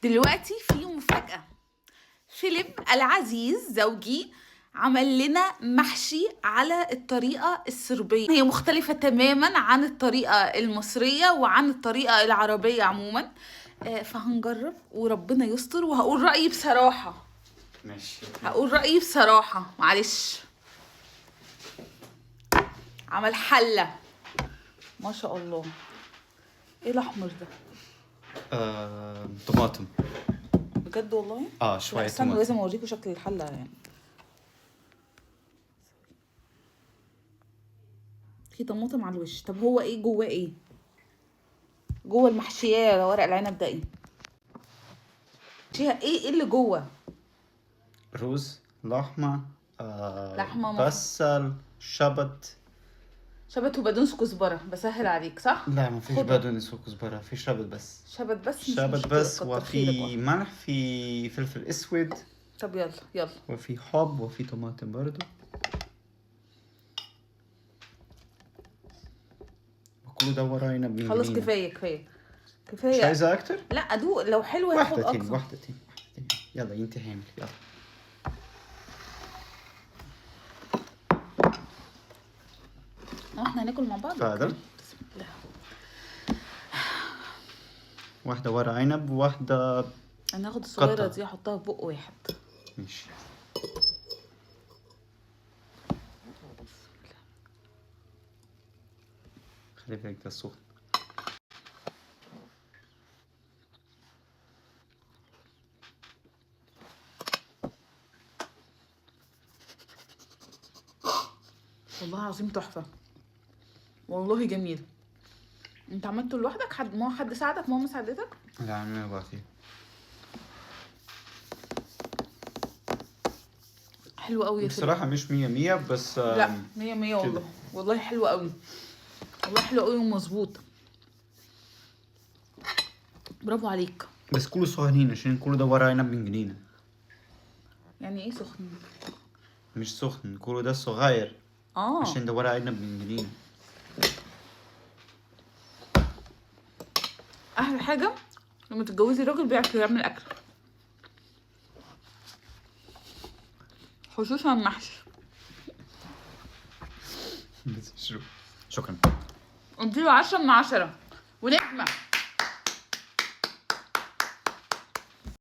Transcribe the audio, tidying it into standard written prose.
دلوقتي في مفاجأة. فيليب العزيز زوجي عمل لنا محشي على الطريقة الصربية. هي مختلفة تماما عن الطريقة المصرية وعن الطريقة العربية عموما. فهنجرب وربنا يستر وهقول رأيي بصراحة. ماشي. هقول رأيي بصراحة، معلش. عمل حلة ما شاء الله. ايه الأحمر ده؟ طماطم. بجد والله؟ شوية استنى طماطم. لازم اوريكم شكل الحلة يعني. في طماطم على الوش. طب هو ايه جواه؟ ايه جوه المحشية ورق العنب ده؟ ايه فيها؟ ايه اللي جوه؟ رز، لحمة، لحمة بصل، شبت. شبت وبدونس كزبرة. بسهل عليك صح؟ لا، ما فيش خضرة. بقدونس وكزبرة، في شبت بس. شبت بس مش شبت مشكلة، بس، كتر خيرك وفي والله. ملح، في فلفل اسود، طب يلا يلا. وفي حب، وفي طماطم برضو. وكل ده وراينا بنجرينا. خلاص كفاية كفاية مش كفاية. عايزة أكتر؟ لا ادوق، لو حلو هاخد واحدة تاني، اكتر. واحدة تاني. يلا انت حامل، يلا. احنا هناكل مع بعض. تفضل. بسم الله. واحدة ورق عنب وواحدة. انا هاخد الصغيرة قطع. دي احطها في بق واحد. ماشي. خلي بالك ده سخن. والله العظيم تحفة، والله جميل. انت عملته لوحدك؟ حد ساعدك؟ ماما ساعدتك؟ لا، عاملين بعضين. حلو قوي يا بصراحة مش 100 بس. لا 100 والله كده. والله حلو قوي، والله حلو قوي ومظبوط. برافو عليك. بس كله صغيرين عشان كله ده ورق عنب من جنينة. يعني ايه سخن؟ مش سخن، كله ده صغير عشان ده ورق عنب من جنينة. احلى حاجه لما تتجوزي راجل بيعرف يعمل اكل، خصوصا المحشي. بس شكرا. اديله 10 من 10 ونجمه.